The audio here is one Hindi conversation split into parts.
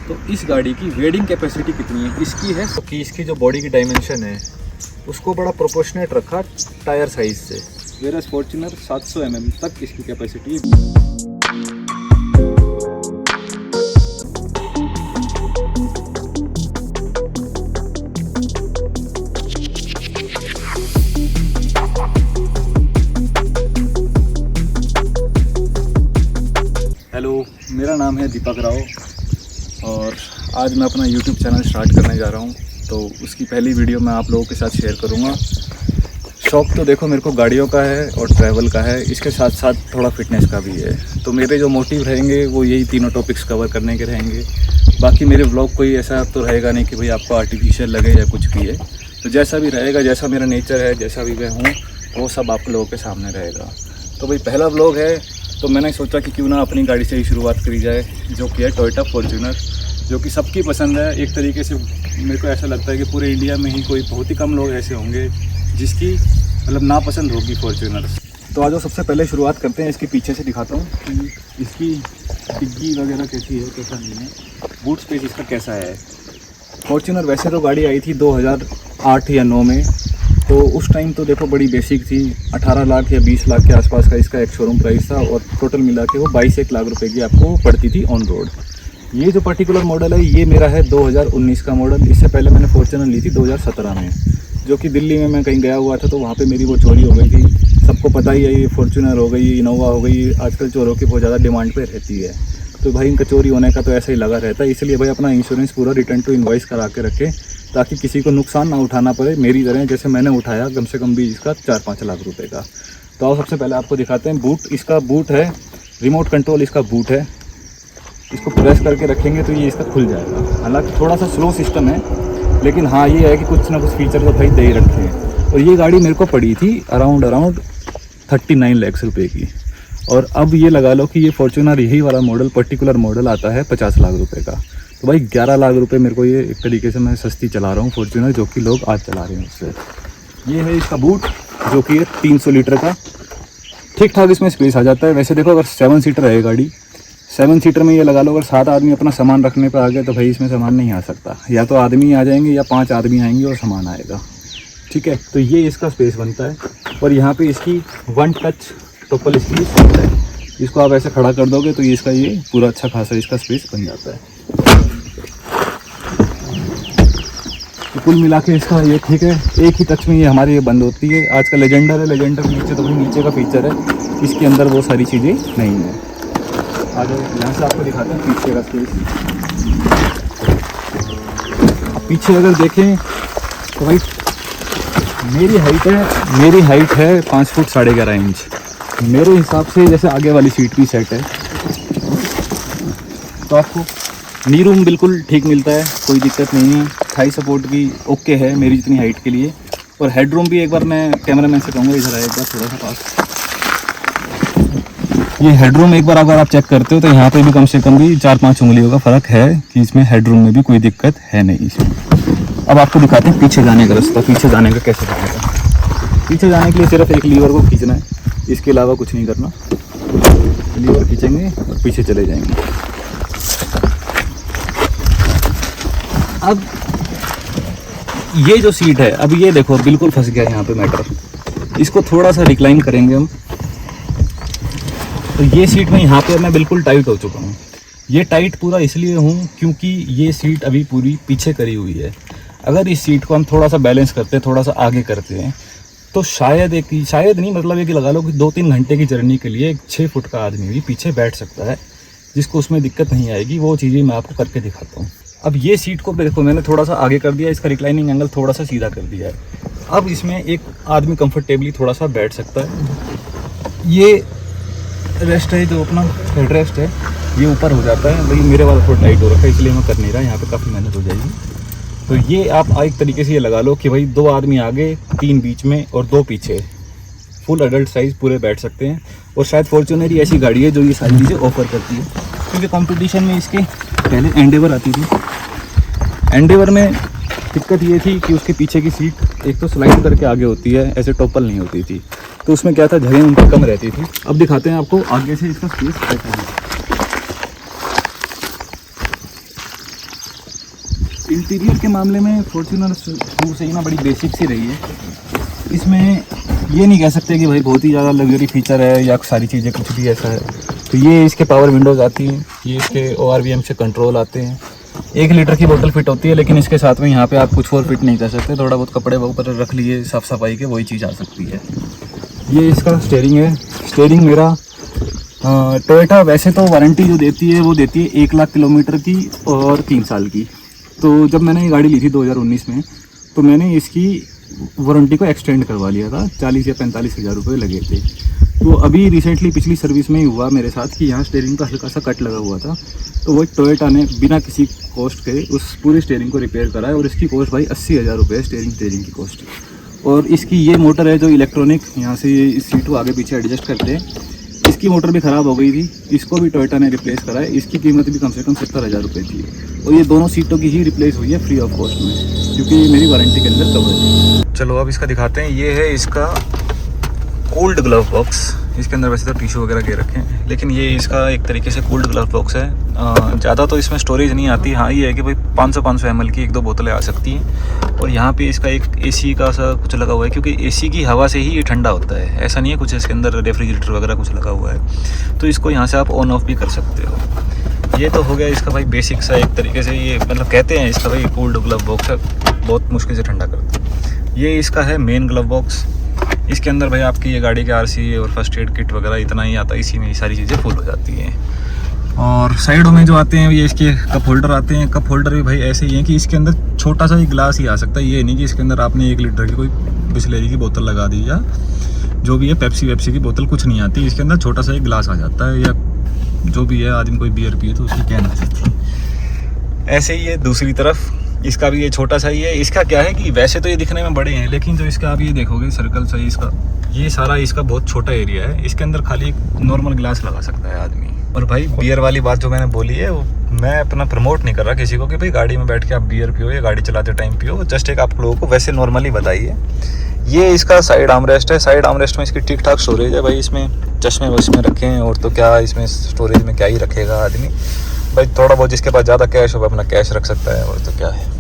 तो इस गाड़ी की वेडिंग कैपेसिटी कितनी है इसकी है कि इसकी जो बॉडी की डायमेंशन है उसको बड़ा प्रोपोर्शनेट रखा टायर साइज से। वेरस फॉर्च्यूनर 700 mm तक इसकी कैपेसिटी है। हेलो, मेरा नाम है दीपक राव और आज मैं अपना YouTube चैनल स्टार्ट करने जा रहा हूँ। तो उसकी पहली वीडियो मैं आप लोगों के साथ शेयर करूँगा। शौक़ तो देखो मेरे को गाड़ियों का है और ट्रैवल का है, इसके साथ साथ थोड़ा फिटनेस का भी है। तो मेरे जो मोटिव रहेंगे वो यही तीनों टॉपिक्स कवर करने के रहेंगे। बाकी मेरे व्लॉग कोई ऐसा तो रहेगा नहीं कि भाई आपको आर्टिफिशियल लगे या कुछ भी है। तो जैसा भी रहेगा, जैसा मेरा नेचर है, जैसा भी मैं हूँ, वो सब आप लोगों के सामने रहेगा। तो भाई पहला व्लॉग है तो मैंने सोचा कि क्यों ना अपनी गाड़ी से ही शुरुआत करी जाए, जो कि है टोयोटा फॉर्च्यूनर, जो कि सबकी पसंद है। एक तरीके से मेरे को ऐसा लगता है कि पूरे इंडिया में ही कोई बहुत ही कम लोग ऐसे होंगे जिसकी मतलब नापसंद होगी फॉर्च्यूनर। तो आज सबसे पहले शुरुआत करते हैं, इसके पीछे से दिखाता हूँ कि इसकी डिग्गी वगैरह कैसी है, कैसा नहीं है, बूट स्पेस इसका कैसा है। फॉर्च्यूनर वैसे तो गाड़ी आई थी 2008 या 9 में, तो उस टाइम तो देखो बड़ी बेसिक थी। 18 लाख या 20 लाख के आसपास का इसका एक शोरूम प्राइस था और टोटल मिला के वो 22-1 लाख रुपए की आपको पड़ती थी ऑन रोड। ये जो पर्टिकुलर मॉडल है ये मेरा है 2019 का मॉडल। इससे पहले मैंने फॉर्च्यूनर ली थी 2017 में, जो कि दिल्ली में मैं कहीं गया हुआ था तो वहाँ पे मेरी वो चोरी हो गई थी। सबको पता ही है, ये फॉर्च्यूनर हो गई, इनोवा हो गई, आजकल चोरों की बहुत ज़्यादा डिमांड पे रहती है। तो भाई इनका चोरी होने का तो ऐसा ही लगा रहता है, इसलिए भाई अपना इंश्योरेंस पूरा रिटर्न टू इनवॉइस करा के रखें ताकि किसी को नुकसान ना उठाना पड़े मेरी तरह, जैसे मैंने उठाया कम से कम भी इसका 4-5 लाख रुपए का। तो आओ सबसे पहले आपको दिखाते हैं बूट। इसका बूट है रिमोट कंट्रोल, इसका बूट है। इसको प्रेस करके रखेंगे तो ये इसका खुल जाएगा। हालांकि थोड़ा सा स्लो सिस्टम है, लेकिन हाँ ये है कि कुछ ना कुछ फीचर तो भाई दे ही रखे हैं। और ये गाड़ी मेरे को पड़ी थी अराउंड 39 लाख रुपए की। और अब ये लगा लो कि ये फॉर्च्यूनर यही वाला मॉडल, पर्टिकुलर मॉडल आता है 50 लाख रुपए का। तो भाई 11 लाख रुपए मेरे को ये एक तरीके से मैं सस्ती चला रहा हूँ फॉर्च्यूनर, जो कि लोग आज चला रहे हैं उससे। ये है इसका बूट, जो कि है 300 लीटर का। ठीक ठाक इसमें स्पेस आ जाता है। वैसे देखो अगर 7 सीटर है गाड़ी, 7 सीटर में ये लगा लो अगर 7 आदमी अपना सामान रखने पर आ गए तो भाई इसमें सामान नहीं आ सकता। या तो आदमी आ जाएंगे या 5 आदमी आएंगे और सामान आएगा। ठीक है, तो ये इसका स्पेस बनता है। और यहाँ पे इसकी 1 टच टोपल इसकी सीट है। इसको आप ऐसे खड़ा कर दोगे तो ये इसका ये पूरा अच्छा खासा इसका स्पेस बन जाता है। तो कुल मिला के इसका ये ठीक है, एक ही टच में ये हमारी ये बंद होती है। आज का लेजेंडर है, लेजेंडर के नीचे तो भाई नीचे का फीचर है, इसके अंदर वो सारी चीज़ें नहीं है। आज यहाँ से आपको दिखाते हैं पीछे का स्पेस। पीछे अगर देखें तो भाई मेरी हाइट है 5 फुट 11.5 इंच। मेरे हिसाब से जैसे आगे वाली सीट भी सेट है तो आपको नी रूम बिल्कुल ठीक मिलता है, कोई दिक्कत नहीं है। थाई सपोर्ट भी ओके है मेरी जितनी हाइट के लिए। और हेडरूम भी एक बार मैं कैमरामैन से कहूँगा इधर आए एक बार थोड़ा सा पास। ये हेडरूम एक बार अगर आप चेक करते हो तो यहाँ पे भी कम से कम भी 4-5 उंगलियों का फ़र्क है कि इसमें हेडरूम में भी कोई दिक्कत है नहीं इसमें। अब आपको दिखाते हैं पीछे जाने का रास्ता। पीछे जाने का कैसे जाने का, पीछे जाने के लिए सिर्फ एक लीवर को खींचना है, इसके अलावा कुछ नहीं करना। लीवर खींचेंगे और पीछे चले जाएंगे। अब ये जो सीट है, अब ये देखो बिल्कुल फंस गया यहाँ पे मैटर। इसको थोड़ा सा रिक्लाइन करेंगे हम तो ये सीट में यहाँ पे मैं बिल्कुल टाइट हो चुका हूँ। ये टाइट पूरा इसलिए हूँ क्योंकि ये सीट अभी पूरी पीछे करी हुई है। अगर इस सीट को हम थोड़ा सा बैलेंस करते, थोड़ा सा आगे करते हैं तो शायद नहीं मतलब एक लगा लो कि 2-3 घंटे की जर्नी के लिए एक 6 फुट का आदमी भी पीछे बैठ सकता है, जिसको उसमें दिक्कत नहीं आएगी। वो चीज़ें मैं आपको करके दिखाता हूँ। अब ये सीट को देखो मैंने थोड़ा सा आगे कर दिया, इसका रिक्लाइनिंग एंगल थोड़ा सा सीधा कर दिया है। अब इसमें एक आदमी कंफर्टेबली थोड़ा सा बैठ सकता है। ये रेस्ट है जो अपना हेड रेस्ट है, ये ऊपर हो जाता है। भाई मेरे वाला थोड़ा टाइट हो रखा है इसलिए मैं कर नहीं रहा, यहाँ पे काफ़ी मेहनत हो जाएगी। तो ये आप एक तरीके से ये लगा लो कि भाई 2 आदमी आगे, 3 बीच में और 2 पीछे, फुल एडल्ट साइज़ पूरे बैठ सकते हैं। और शायद फॉर्च्यूनर ही ऐसी गाड़ी है जो ये सारी चीज़ें ऑफर करती है, क्योंकि कंपटीशन में इसके पहले एंडेवर आती थी। एंडेवर में दिक्कत ये थी कि उसके पीछे की सीट एक तो स्लाइड करके आगे होती है, ऐसे टोपल नहीं होती थी, तो उसमें क्या था जगह उनकी कम रहती थी। अब दिखाते हैं आपको आगे से इसका स्पेस कैसा है। इंटीरियर के मामले में फॉर्च्यूनर शुरू से ही ना बड़ी बेसिक सी रही है। इसमें ये नहीं कह सकते कि भाई बहुत ही ज़्यादा लग्जरी फीचर है या सारी चीज़ें कुछ भी ऐसा है। तो ये इसके पावर विंडोज़ आती हैं, ये इसके ORVM से कंट्रोल आते हैं। 1 लीटर की बोतल फिट होती है, लेकिन इसके साथ में यहाँ पे आप कुछ और फिट नहीं कर सकते। थोड़ा बहुत कपड़े ऊपर रख लिए साफ़ सफाई के, वही चीज़ आ सकती है। ये इसका स्टीयरिंग है। स्टीयरिंग मेरा टोयोटा वैसे तो वारंटी जो देती है वो देती है 1 लाख किलोमीटर की और 3 साल की। तो जब मैंने ये गाड़ी ली थी 2019 में, तो मैंने इसकी वारंटी को एक्सटेंड करवा लिया था। 40 या 45 हज़ार रुपये लगे थे। तो अभी रिसेंटली पिछली सर्विस में ही हुआ मेरे साथ कि यहाँ स्टीयरिंग का हल्का सा कट लगा हुआ था, तो वो टोयोटा ने बिना किसी कॉस्ट के उस पूरी स्टीयरिंग को रिपेयर कराया और इसकी कॉस्ट भाई 80 हज़ार रुपये है स्टीयरिंग की कॉस्ट। और इसकी ये मोटर है जो इलेक्ट्रॉनिक, यहाँ से ये सीट को आगे पीछे एडजस्ट करते हैं, इसकी मोटर भी ख़राब हो गई थी, इसको भी टोयोटा ने रिप्लेस करा है। इसकी कीमत भी कम से कम 70 हज़ार रुपये थी और ये दोनों सीटों की ही रिप्लेस हुई है फ्री ऑफ कॉस्ट में, क्योंकि मेरी वारंटी के अंदर कवर है। चलो अब इसका दिखाते हैं। ये है इसका कूल्ड ग्लव बॉक्स। इसके अंदर वैसे तो टिश्यू वगैरह के रखे हैं, लेकिन ये इसका एक तरीके से कूल्ड ग्लव बॉक्स है। ज़्यादा तो इसमें स्टोरेज नहीं आती। हाँ, ये है कि भाई 500 ml की 1-2 बोतलें आ सकती हैं। और यहाँ पे इसका एक AC का सा कुछ लगा हुआ है, क्योंकि AC की हवा से ही ये ठंडा होता है। ऐसा नहीं है कुछ इसके अंदर रेफ्रिजरेटर वगैरह कुछ लगा हुआ है, तो इसको यहाँ से आप ऑन ऑफ भी कर सकते हो। ये तो हो गया इसका भाई बेसिक सा एक तरीके से। ये मतलब कहते हैं इसका भाई कूल्ड ग्लव बॉक्स है, बहुत मुश्किल से ठंडा करता है। ये इसका है मेन ग्लव बॉक्स। इसके अंदर भाई आपकी ये गाड़ी के RC और फर्स्ट एड किट वगैरह इतना ही आता है, इसी में ये सारी चीज़ें फुल हो जाती हैं। और साइडों में जो आते हैं ये इसके कप होल्डर आते हैं। कप होल्डर भी भाई ऐसे ही हैं कि इसके अंदर छोटा सा ही ग्लास ही आ सकता है। ये नहीं कि इसके अंदर आपने 1 लीटर की कोई बिस्लेरी की बोतल लगा दी या जो भी है पेप्सी वेप्सी की बोतल कुछ नहीं आती। इसके अंदर छोटा सा ही ग्लास आ जाता है, या जो भी है आदमी कोई बियर पिए तो उसकी कैन आ जाती है। ऐसे ही है दूसरी तरफ, इसका भी ये छोटा सा ही है। इसका क्या है कि वैसे तो ये दिखने में बड़े हैं, लेकिन जो इसका आप ये देखोगे सर्कल सा इसका, ये सारा इसका बहुत छोटा एरिया है। इसके अंदर खाली एक नॉर्मल ग्लास लगा सकता है आदमी। और भाई बियर वाली बात जो मैंने बोली है, वो मैं अपना प्रमोट नहीं कर रहा किसी को कि भाई गाड़ी में बैठ के आप बियर पियो या गाड़ी चलाते टाइम पियो। जस्ट एक आप लोगों को वैसे नॉर्मली बताइए। ये इसका साइड आर्मरेस्ट है। साइड आर्मरेस्ट में इसकी ठीक ठाक स्टोरेज है भाई। इसमें चश्मे वश्मे रखे हैं, और तो क्या इसमें स्टोरेज में क्या ही रखेगा आदमी भाई। थोड़ा बहुत जिसके पास ज़्यादा कैश हो अपना कैश रख सकता है, और तो क्या है।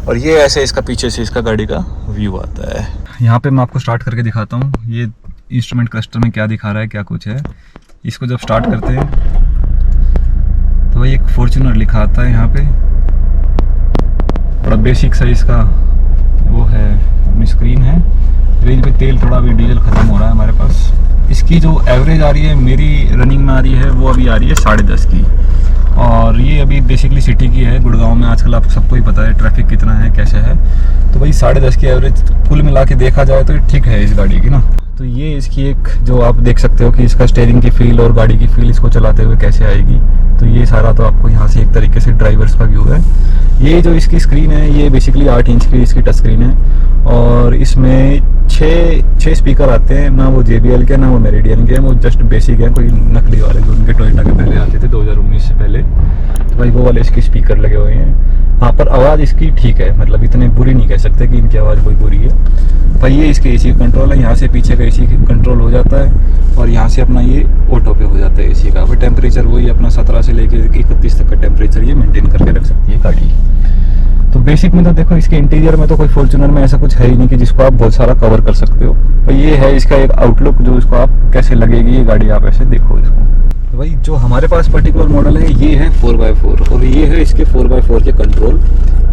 और ये ऐसे इसका पीछे से इसका गाड़ी का व्यू आता है। यहाँ पे मैं आपको स्टार्ट करके दिखाता हूँ ये इंस्ट्रूमेंट क्लस्टर में क्या दिखा रहा है, क्या कुछ है। इसको जब स्टार्ट करते हैं तो भाई एक फॉर्च्यूनर लिखा आता है यहाँ पे। बड़ा बेसिक सा इसका वो है, स्क्रीन है। रेंज पे तेल थोड़ा भी डीजल ख़त्म हो रहा है हमारे पास। इसकी जो एवरेज आ रही है मेरी रनिंग में आ रही है, वो अभी आ रही है 10.5 की। और ये अभी बेसिकली सिटी की है। गुड़गांव में आजकल आप सबको ही पता है ट्रैफिक कितना है, कैसे है। तो भाई 10.5 की एवरेज कुल मिला के देखा जाए तो ठीक है इस गाड़ी की ना। तो ये इसकी एक जो आप देख सकते हो कि इसका स्टीयरिंग की फील और गाड़ी की फील इसको चलाते हुए कैसे आएगी। तो ये सारा तो आपको यहाँ से एक तरीके से ड्राइवर्स का व्यू है। ये जो इसकी स्क्रीन है ये बेसिकली 8 इंच की इसकी टच स्क्रीन है, और इसमें 6 स्पीकर आते हैं। ना वो JBL के ना वो मेरिडियन के, वो जस्ट बेसिक है, कोई नकली वाले जो उनके टोयोटा के पहले आते थे 2019 से पहले। तो भाई वो वाले इसके स्पीकर लगे हुए हैं। हाँ, पर आवाज़ इसकी ठीक है, मतलब इतने बुरी नहीं कह सकते कि इनकी आवाज़ कोई बुरी है। भाई ये इसके AC कंट्रोल है। यहाँ से पीछे का AC कंट्रोल हो जाता है, और यहाँ से अपना ये ऑटो पे हो जाता है AC का। फिर टेम्परेचर वही अपना 17 से लेके 31 तक का टेम्परेचर ये मेंटेन करके रख सकती है गाड़ी। तो बेसिक में तो देखो इसके इंटीरियर में तो कोई फॉर्च्यूनर में ऐसा कुछ है ही नहीं कि जिसको आप बहुत सारा कवर कर सकते हो। तो ये है इसका एक आउटलुक, जो इसको आप कैसे लगेगी ये गाड़ी, आप ऐसे देखो इसको। तो भाई जो हमारे पास पर्टिकुलर मॉडल है ये है 4x4, और ये है इसके 4x4 के कंट्रोल,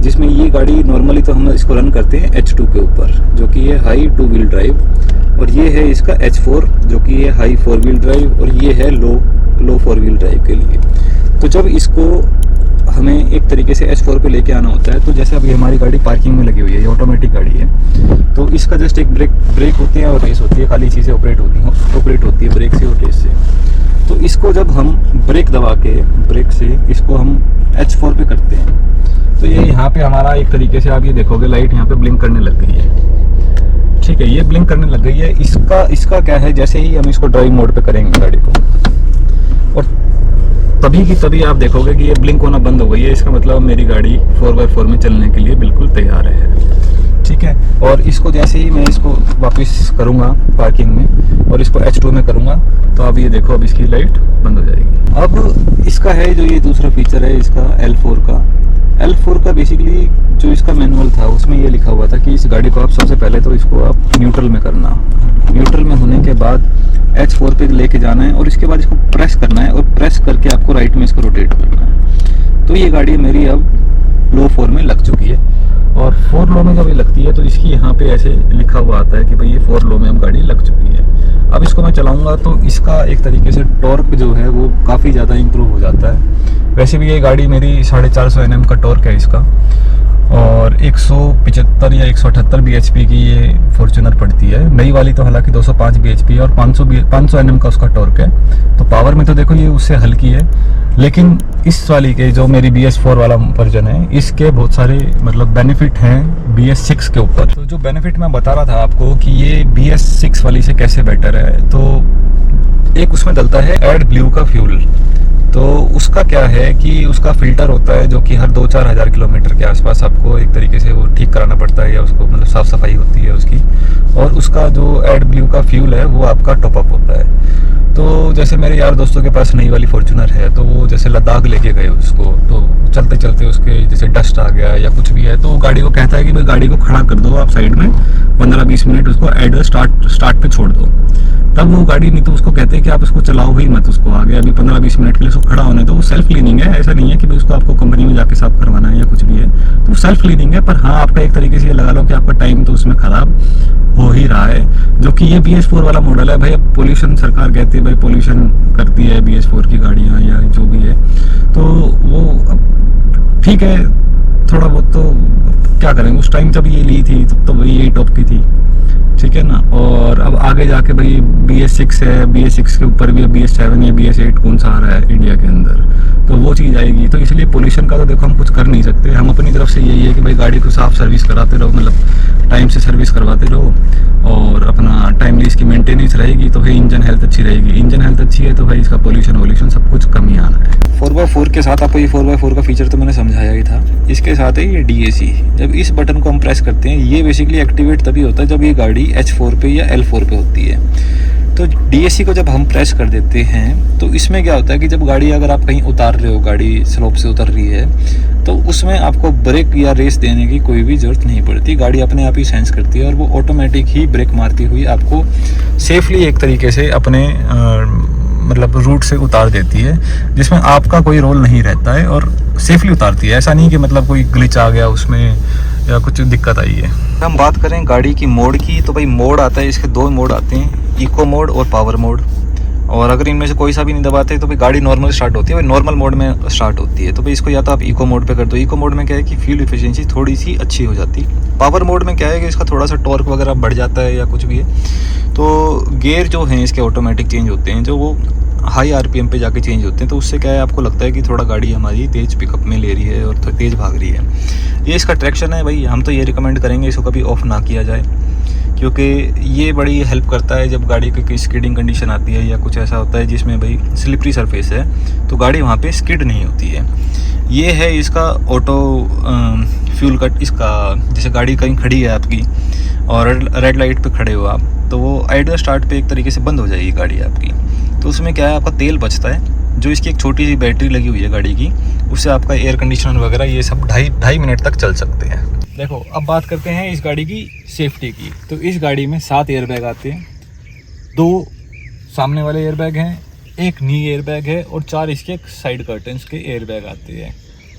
जिसमें ये गाड़ी नॉर्मली तो हम इसको रन करते हैं H2 के ऊपर, जो कि ये हाई 2 व्हील ड्राइव। और ये है इसका H4 जो कि ये हाई 4 व्हील ड्राइव, और ये है लो 4 व्हील ड्राइव के लिए। तो जब इसको हमें एक तरीके से H4 पे लेके आना होता है, तो जैसे अभी हमारी गाड़ी पार्किंग में लगी हुई है, ये ऑटोमेटिक गाड़ी है, तो इसका जस्ट एक ब्रेक होती है और रेस होती है, खाली चीज़ें ऑपरेट होती है ब्रेक से और रेस से। तो इसको जब हम ब्रेक दबा के ब्रेक से इसको हम H4 पे करते हैं, तो ये यहाँ पे हमारा एक तरीके से आप ये देखोगे लाइट यहाँ पे ब्लिंक करने लग गई है। ठीक है, ये ब्लिंक करने लग गई है। इसका क्या है, जैसे ही हम इसको ड्राइव मोड पे करेंगे गाड़ी को, और तभी की तभी आप देखोगे कि ये ब्लिंक होना बंद हो गई है। इसका मतलब मेरी गाड़ी 4x4 में चलने के लिए बिल्कुल तैयार है। ठीक है, और इसको जैसे ही मैं इसको वापस करूँगा पार्किंग में और इसको H2 में करूँगा, तो अब ये देखो अब इसकी लाइट बंद हो जाएगी। अब इसका है जो ये दूसरा फीचर है इसका L4 का बेसिकली जो इसका मैनुअल था उसमें ये लिखा हुआ था कि इस गाड़ी को आप सबसे पहले तो इसको आप न्यूट्रल में करना, न्यूट्रल में होने के बाद H4 पे लेके जाना है और इसके बाद इसको प्रेस करना है और प्रेस करके आपको राइट में इसको रोटेट करना है। तो ये गाड़ी मेरी अब लो 4 में लग चुकी है और 4 लो में जब ये लगती है तो इसकी यहाँ पे ऐसे लिखा हुआ आता है कि भाई ये 4 लो में अब गाड़ी लग चुकी है। अब इसको मैं चलाऊंगा तो इसका एक तरीके से टॉर्क जो है वो काफ़ी ज़्यादा इम्प्रूव हो जाता है। वैसे भी ये गाड़ी मेरी 450 Nm का टॉर्क है इसका और 175 या 178 bhp की ये फॉर्च्यूनर पड़ती है। नई वाली तो हालांकि 205 bhp और 500 Nm का उसका टॉर्क है। तो पावर में तो देखो ये उससे हल्की है, लेकिन इस वाली के जो मेरी BS4 वाला वर्जन है इसके बहुत सारे मतलब बेनिफिट हैं BS6 के ऊपर। तो जो बेनिफिट मैं बता रहा था आपको कि ये BS6 वाली से कैसे बेटर है, तो एक उसमें डलता है AdBlue का फ्यूल। तो उसका क्या है कि उसका फ़िल्टर होता है जो कि हर 2-4 हज़ार किलोमीटर के आसपास आपको एक तरीके से वो ठीक कराना पड़ता है या उसको मतलब साफ़ सफाई होती है उसकी। और उसका जो AdBlue का फ्यूल है वो आपका टॉपअप होता है। तो जैसे मेरे यार दोस्तों के पास नई वाली फॉर्च्यूनर है तो वो जैसे लद्दाख लेके गए उसको, तो चलते चलते उसके जैसे डस्ट आ गया या कुछ भी है तो गाड़ी को कहता है कि भाई गाड़ी को खड़ा कर दो आप साइड में, 15-20 मिनट उसको एडर स्टार्ट पे छोड़ दो। तब वो गाड़ी नहीं तो उसको कहते हैं कि आप उसको चलाओ ही मत, उसको आगे अभी 15-20 मिनट के लिए उसको खड़ा होने दो। वो सेल्फ क्लीनिंग है, ऐसा नहीं है कि भाई उसको आपको कंपनी में जाके साफ करवाना है या कुछ भी है, तो सेल्फ क्लीनिंग है। पर हाँ आपका एक तरीके से ये लगा लो कि आपका टाइम तो उसमें खराब हो ही रहा है। जो कि ये BS4 वाला मॉडल है भाई, अब पोल्यूशन सरकार कहती है भाई पोल्यूशन करती है BS4 की गाड़ियाँ या जो भी है, तो वो ठीक है थोड़ा बहुत तो क्या करेंगे। उस टाइम जब ये ली थी तब तो भाई यही टॉप की थी, ठीक है ना। और अब आगे जाके भाई BS6 है, BS6 के ऊपर भी BS7 या BS8 कौन सा आ रहा है इंडिया के अंदर, तो वो चीज़ आएगी। तो इसलिए पोल्यूशन का तो देखो हम कुछ कर नहीं सकते, हम अपनी तरफ से यही है कि भाई गाड़ी को साफ सर्विस कराते रहो, मतलब टाइम से सर्विस करवाते रहो और अपना टाइमली इसकी मेंटेनेंस रहेगी तो भाई इंजन हेल्थ अच्छी रहेगी। इंजन हेल्थ अच्छी है तो भाई इसका पोल्यूशन सब कुछ कम ही आना है। 4x4 के साथ आपको ये 4x4 का फीचर तो मैंने समझाया ही था। इसके साथ है ये DAC, जब इस बटन को हम प्रेस करते हैं ये बेसिकली एक्टिवेट तभी होता है जब ये गाड़ी H4 पे या L4 पे होती है। तो DAC को जब हम प्रेस कर देते हैं तो इसमें क्या होता है कि जब गाड़ी अगर आप कहीं उतार रहे हो, गाड़ी स्लोप से उतर रही है, तो उसमें आपको ब्रेक या रेस देने की कोई भी ज़रूरत नहीं पड़ती। गाड़ी अपने आप ही सेंस करती है और वो ऑटोमेटिक ही ब्रेक मारती हुई आपको सेफली एक तरीके से अपने मतलब रूट से उतार देती है, जिसमें आपका कोई रोल नहीं रहता है और सेफली उतारती है। ऐसा नहीं कि मतलब कोई ग्लिच आ गया उसमें या कुछ दिक्कत आई है। हम बात करें गाड़ी की मोड की तो भाई मोड आता है, इसके 2 मोड आते हैं, इको मोड और पावर मोड। और अगर इनमें से कोई सा भी नहीं दबाते तो भाई गाड़ी नॉर्मल स्टार्ट होती है, भाई नॉर्मल मोड में स्टार्ट होती है। तो भाई इसको या तो आप इको मोड पे कर दो। इको मोड में क्या है कि फ्यूल एफिशिएंसी थोड़ी सी अच्छी हो जाती है। पावर मोड में क्या है कि इसका थोड़ा सा टॉर्क वगैरह बढ़ जाता है या कुछ भी है। तो गियर जो हैं इसके ऑटोमेटिक चेंज होते हैं, जो वो हाई RPM पे जाके चेंज होते हैं। तो उससे क्या है आपको लगता है कि थोड़ा गाड़ी हमारी तेज़ पिकअप में ले रही है और तेज़ भाग रही है। ये इसका ट्रैक्शन है भाई, हम तो ये रिकमेंड करेंगे इसको कभी ऑफ़ ना किया जाए, क्योंकि ये बड़ी हेल्प करता है जब गाड़ी की स्किडिंग कंडीशन आती है या कुछ ऐसा होता है जिसमें भाई स्लिपरी सरफेस है तो गाड़ी वहाँ पे स्किड नहीं होती है। ये है इसका ऑटो फ्यूल कट। इसका जैसे गाड़ी कहीं खड़ी है आपकी और रेड लाइट पे खड़े हो आप, तो वो आइडल स्टार्ट पे एक तरीके से बंद हो जाएगी गाड़ी आपकी। तो उसमें क्या है आपका तेल बचता है, जो इसकी एक छोटी सी बैटरी लगी हुई है गाड़ी की, उससे आपका एयर कंडीशनर वगैरह ये सब ढाई मिनट तक चल सकते हैं। देखो अब बात करते हैं इस गाड़ी की सेफ्टी की। तो इस गाड़ी में 7 एयरबैग आते हैं, 2 सामने वाले एयरबैग हैं, 1 नी एयरबैग है और 4 इसके साइड कर्टन्स के एयरबैग आते हैं।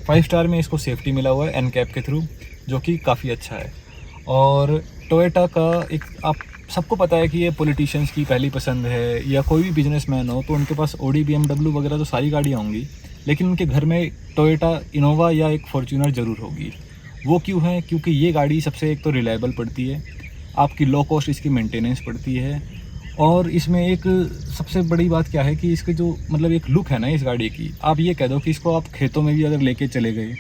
5 स्टार में इसको सेफ्टी मिला हुआ है NCAP के थ्रू, जो कि काफ़ी अच्छा है। और टोयोटा का एक आप सबको पता है कि ये पॉलिटिशियंस की पहली पसंद है या कोई भी बिजनेसमैन हो तो उनके पास Audi BMW वगैरह तो सारी गाड़ियाँ होंगी, लेकिन उनके घर में टोयोटा इनोवा या एक फॉर्च्यूनर ज़रूर होगी। वो क्यों है? क्योंकि ये गाड़ी सबसे एक तो रिलायबल पड़ती है, आपकी लो कॉस्ट इसकी मेंटेनेंस पड़ती है, और इसमें एक सबसे बड़ी बात क्या है कि इसके जो मतलब एक लुक है ना इस गाड़ी की, आप ये कह दो कि इसको आप खेतों में भी अगर लेके चले गए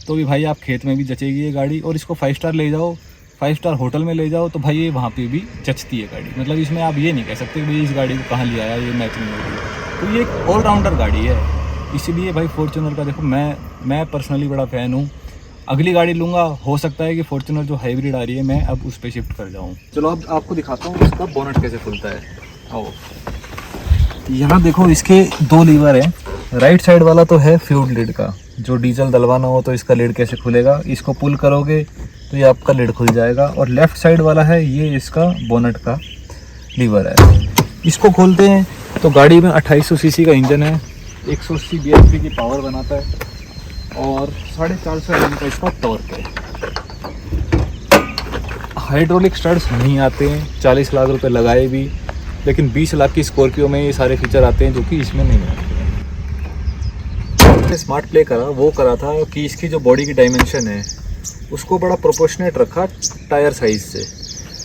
तो भी भाई आप खेत में भी जचेगी ये गाड़ी। और इसको 5 स्टार ले जाओ, 5 स्टार होटल में ले जाओ तो भाई ये वहाँ पे भी जचती है गाड़ी। मतलब इसमें आप ये नहीं कह सकते भाई इस गाड़ी को कहाँ ले आया, ये मैच नहीं होगी। तो ये एक ऑलराउंडर गाड़ी है, इसीलिए भाई फॉर्च्यूनर का देखो मैं पर्सनली बड़ा फ़ैन हूँ। अगली गाड़ी लूँगा, हो सकता है कि फॉर्च्यूनर जो हाइब्रिड आ रही है मैं अब उस पर शिफ्ट कर जाऊँ। चलो अब आपको दिखाता हूँ इसका बोनट कैसे खुलता है। आओ, यहाँ देखो इसके 2 लीवर हैं, राइट साइड वाला तो है फ्यूल लिड का, जो डीजल डलवाना हो तो इसका लिड कैसे खुलेगा, इसको पुल करोगे तो ये आपका लिड खुल जाएगा। और लेफ़्ट साइड वाला है ये इसका बोनट का लीवर है। इसको खोलते हैं तो गाड़ी में 2800 सीसी का इंजन है, 180 bhp की पावर बनाता है और 450 Nm का इसका टॉर्क है। हाइड्रोलिक स्टड्स नहीं आते हैं, 40 लाख रुपए लगाए भी, लेकिन 20 लाख की स्कॉर्पियो में ये सारे फीचर आते हैं जो कि इसमें नहीं आते हैं। स्मार्ट प्ले करा वो करा था कि इसकी जो बॉडी की डायमेंशन है उसको बड़ा प्रोपोर्शनेट रखा टायर साइज़ से।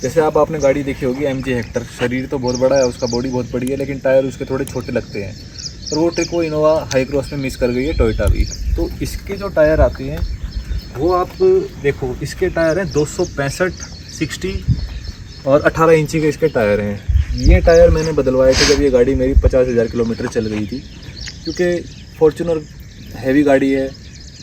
जैसे आपने गाड़ी देखी होगी MG हेक्टर, शरीर तो बहुत बड़ा है उसका, बॉडी बहुत बड़ी है, लेकिन टायर उसके थोड़े छोटे लगते हैं। और वो ट्रिक वो इनोवा हाई क्रॉस में मिस कर गई है टोयोटा भी। तो इसके जो टायर आते हैं वो आप देखो, इसके टायर हैं 265, 60 और 18 इंची के इसके टायर हैं। ये टायर मैंने बदलवाए थे जब ये गाड़ी मेरी 50,000 किलोमीटर चल गई थी, क्योंकि फॉर्च्यूनर हैवी गाड़ी है।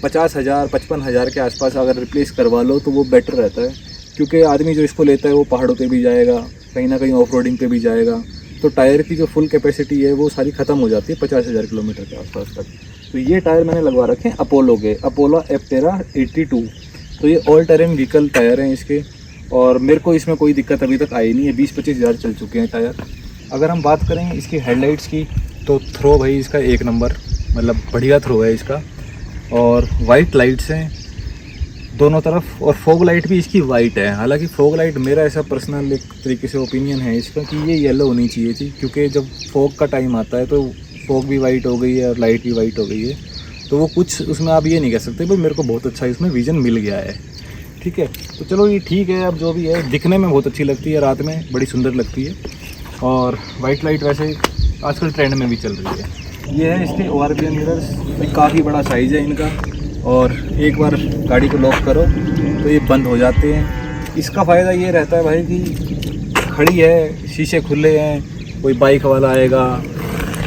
50,000 55,000 के आसपास अगर रिप्लेस करवा लो तो वो बेटर रहता है, क्योंकि आदमी जो इसको लेता है वो पहाड़ों पे भी जाएगा, कहीं ना कहीं ऑफ रोडिंग पे भी जाएगा, तो टायर की जो फुल कैपेसिटी है वो सारी ख़त्म हो जाती है 50,000 किलोमीटर के आसपास तक। तो ये टायर मैंने लगवा रखे हैं अपोलो के, अपोलो Aptera 82। तो ये ऑल टेरेन व्हीकल टायर हैं इसके, और मेरे को इसमें कोई दिक्कत अभी तक आई नहीं है। 20-25 हज़ार चल चुके हैं टायर। अगर हम बात करें इसकी हेडलाइट्स की तो थ्रो भाई इसका 1 नंबर, मतलब बढ़िया थ्रो है इसका। और वाइट लाइट्स हैं दोनों तरफ, और फॉग लाइट भी इसकी वाइट है। हालांकि फॉग लाइट मेरा ऐसा पर्सनल एक तरीके से ओपिनियन है इसका कि ये येलो होनी चाहिए थी, क्योंकि जब फॉग का टाइम आता है तो फॉग भी वाइट हो गई है और लाइट भी वाइट हो गई है। तो वो कुछ उसमें आप ये नहीं कह सकते भाई मेरे को बहुत अच्छा इसमें विजन मिल गया है। ठीक है, तो चलो ये ठीक है। अब जो भी है दिखने में बहुत अच्छी लगती है, रात में बड़ी सुंदर लगती है। और वाइट लाइट वैसे आजकल ट्रेंड में भी चल रही है। ये है इसके ORBN मिरर्स, काफ़ी बड़ा साइज़ है इनका, और एक बार गाड़ी को लॉक करो तो ये बंद हो जाते हैं। इसका फ़ायदा ये रहता है भाई कि खड़ी है, शीशे खुले हैं, कोई बाइक वाला आएगा,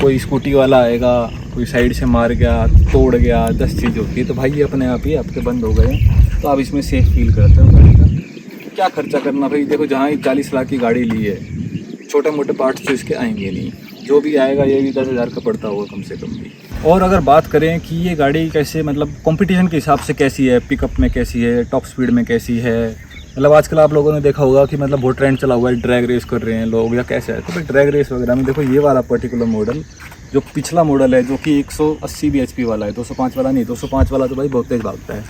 कोई स्कूटी वाला आएगा, कोई साइड से मार गया, तोड़ गया, 10 चीज़ होती है, तो भाई ये अपने आप ही आपके बंद हो गए। तो आप इसमें सेफ फील करते हो गाड़ी का। क्या खर्चा करना भाई, देखो जहाँ ही 40 लाख की गाड़ी ली है, छोटे मोटे पार्ट्स तो इसके आएंगे नहीं, जो भी आएगा ये भी 10,000 का पड़ता होगा कम से कम भी। और अगर बात करें कि ये गाड़ी कैसे, मतलब कंपटीशन के हिसाब से कैसी है, पिकअप में कैसी है, टॉप स्पीड में कैसी है, मतलब आजकल आप लोगों ने देखा होगा कि मतलब बहुत ट्रेंड चला हुआ है, ड्रैग रेस कर रहे हैं लोग या कैसे है। तो भाई ड्रैग रेस वगैरह में देखो ये वाला पर्टिकुलर मॉडल, जो पिछला मॉडल है जो कि 180 bhp वाला है, 205 वाला नहीं, 205 वाला तो भाई बहुत तेज़ भागता है।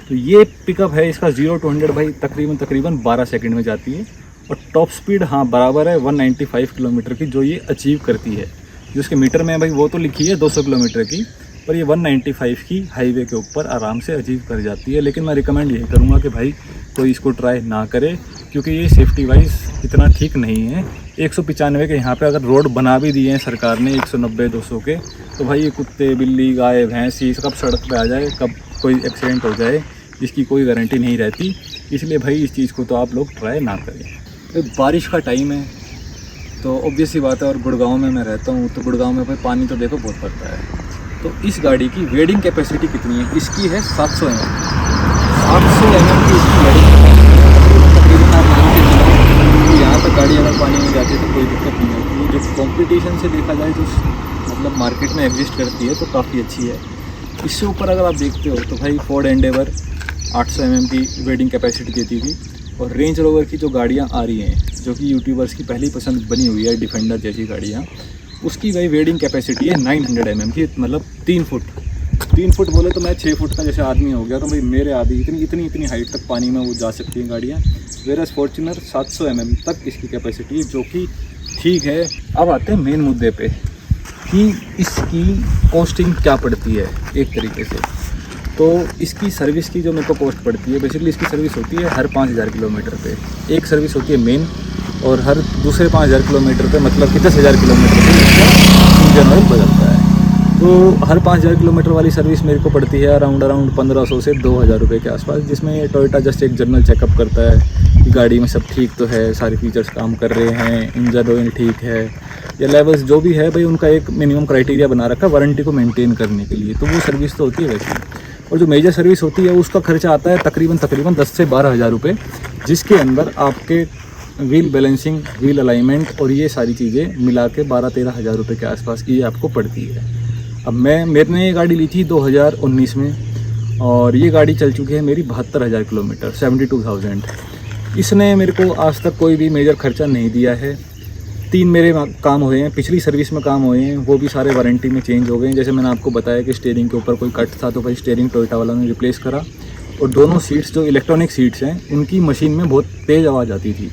तो ये पिकअप है इसका 0 to 100 भाई तकरीबन 12 सेकंड में जाती है। और टॉप स्पीड हाँ बराबर है 195 किलोमीटर की जो ये अचीव करती है। जो उसके मीटर में है भाई वो तो लिखी है 200 किलोमीटर की, पर ये 195 की हाईवे के ऊपर आराम से अचीव कर जाती है। लेकिन मैं रिकमेंड यही करूँगा कि भाई कोई इसको ट्राई ना करे, क्योंकि ये सेफ्टी वाइज इतना ठीक नहीं है। 195 के यहाँ पे अगर रोड बना भी दिए हैं सरकार ने 190-200 के, तो भाई ये कुत्ते, बिल्ली, गाय, भैंस ये कब सड़क पे आ जाए, कब कोई एक्सीडेंट हो जाए, इसकी कोई गारंटी नहीं रहती। इसलिए भाई इस चीज़ को तो आप लोग ट्राई ना करें। बारिश का टाइम है तो ऑब्वियस ही बात है, और गुड़गांव में मैं रहता हूँ, तो गुड़गांव में भाई पानी तो देखो बहुत पड़ता है। तो इस गाड़ी की वेडिंग कैपेसिटी कितनी है, इसकी है 700 mm। 700 mm की इसकी वेडिंग कैपेसिटी है। तकरीबन आप मान के चलो कि यहाँ तक गाड़ी अगर पानी में जाती है तो कोई दिक्कत नहीं होती है। जो कॉम्पिटिशन से देखा जाए जो मतलब मार्केट में एग्जिस्ट करती है तो काफ़ी अच्छी है। इससे ऊपर अगर आप देखते हो तो भाई फोर्ड एंडेवर 800 mm की वेडिंग कैपेसिटी देती थी, और रेंज रोवर की जो गाड़ियाँ आ रही हैं जो कि यूट्यूबर्स की पहली पसंद बनी हुई है, डिफेंडर जैसी गाड़ियाँ, उसकी भाई वेडिंग कैपेसिटी है 900 mm की, मतलब 3 फुट। 3 फुट बोले तो मैं 6 फुट का जैसे आदमी हो गया, तो भाई मेरे आदि इतनी हाइट तक पानी में वो जा सकती हैं गाड़ियाँ। वेरस फॉर्च्यूनर 700 mm तक इसकी कैपेसिटी है, जो कि ठीक है। अब आते हैं मेन मुद्दे पे कि इसकी कॉस्टिंग क्या पड़ती है। एक तरीके से तो इसकी सर्विस की जो मेरे को कॉस्ट पड़ती है, बेसिकली इसकी सर्विस होती है हर 5000 किलोमीटर पे एक सर्विस होती है मेन, और हर दूसरे 5000 किलोमीटर पे, मतलब कि 10,000 किलोमीटर पे इसका इंजन ऑयल बदलता है। तो हर 5000 किलोमीटर वाली सर्विस मेरे को पड़ती है अराउंड 1500 से 2000 रुपये के आसपास, जिसमें टोयोटा जस्ट एक जनरल चेकअप करता है कि गाड़ी में सब ठीक तो है, सारे फीचर्स काम कर रहे हैं, इंजन ऑयल ठीक है, या लेवल्स जो भी है भाई उनका एक मिनिमम क्राइटेरिया बना रखा है वारंटी को मेंटेन करने के लिए। तो वो सर्विस तो होती है वैसे, और जो मेजर सर्विस होती है उसका खर्चा आता है तकरीबन 10 से 12 हज़ार रुपये, जिसके अंदर आपके व्हील बैलेंसिंग, व्हील अलाइनमेंट और ये सारी चीज़ें मिला के 12-13 हज़ार रुपये के आसपास की आपको पड़ती है। अब मैंने ये गाड़ी ली थी 2019 में और ये गाड़ी चल चुकी है मेरी 72,000 किलोमीटर, 72,000। इसने मेरे को आज तक कोई भी मेजर खर्चा नहीं दिया है। 3 मेरे काम हुए हैं, पिछली सर्विस में काम हुए हैं, वो भी सारे वारंटी में चेंज हो गए हैं। जैसे मैंने आपको बताया कि स्टीयरिंग के ऊपर कोई कट था तो भाई स्टीयरिंग टोयोटा वाला ने रिप्लेस करा। और दोनों सीट्स जो इलेक्ट्रॉनिक सीट्स हैं उनकी मशीन में बहुत तेज़ आवाज़ आती थी,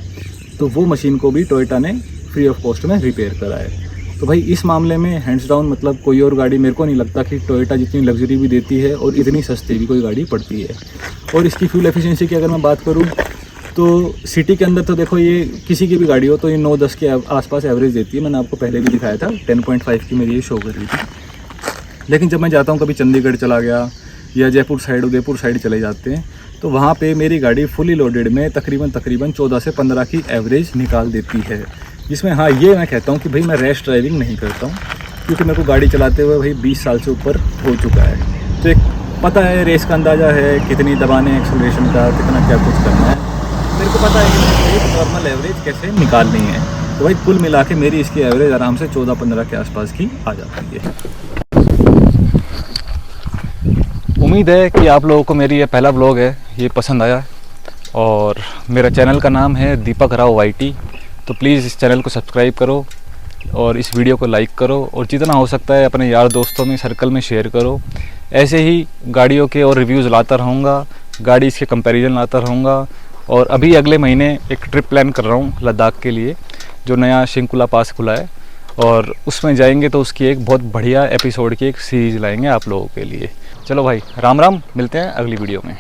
तो वो मशीन को भी टोयोटा ने फ्री ऑफ कॉस्ट में रिपेयर करा है। तो भाई इस मामले में हैंड्स डाउन मतलब कोई और गाड़ी मेरे को नहीं लगता कि टोयोटा जितनी लग्जरी भी देती है और इतनी सस्ती भी कोई गाड़ी पड़ती है। और इसकी फ्यूल एफिशिएंसी की अगर मैं बात करूँ तो सिटी के अंदर तो देखो ये किसी की भी गाड़ी हो तो ये 9-10 के आसपास एवरेज देती है। मैंने आपको पहले भी दिखाया था, 10.5 की मेरी ये शो कर रही थी। लेकिन जब मैं जाता हूँ कभी चंडीगढ़ चला गया या जयपुर साइड, उदयपुर साइड चले जाते हैं, तो वहाँ पे मेरी गाड़ी फुली लोडेड में तकरीबन 14 से 15 की एवरेज निकाल देती है। जिसमें हाँ ये मैं कहता हूँ कि भाई मैं रैश ड्राइविंग नहीं करता हूँ, क्योंकि मेरे को गाड़ी चलाते हुए भाई 20 साल से ऊपर हो चुका है। तो एक पता है, रेस का अंदाज़ा है, कितनी दबाने एक्सेलरेशन का, कितना क्या कुछ करना है, मेरे को पता है कि एक नॉर्मल एवरेज कैसे निकालनी है। तो भाई कुल मिला के मेरी इसकी एवरेज आराम से 14-15 के आसपास की आ जाती है। उम्मीद है कि आप लोगों को मेरी ये पहला ब्लॉग है ये पसंद आया। और मेरा चैनल का नाम है दीपक राव YT, तो प्लीज़ इस चैनल को सब्सक्राइब करो और इस वीडियो को लाइक करो और जितना हो सकता है अपने यार दोस्तों में, सर्कल में शेयर करो। ऐसे ही गाड़ियों के और रिव्यूज़ लाता रहूँगा, गाड़ी इसके कंपैरिजन लाता रहूँगा। और अभी अगले महीने एक ट्रिप प्लान कर रहा हूँ लद्दाख के लिए, जो नया शिंकुला पास खुला है, और उसमें जाएंगे तो उसकी एक बहुत बढ़िया एपिसोड की एक सीरीज़ लाएंगे आप लोगों के लिए। चलो भाई, राम राम, मिलते हैं अगली वीडियो में।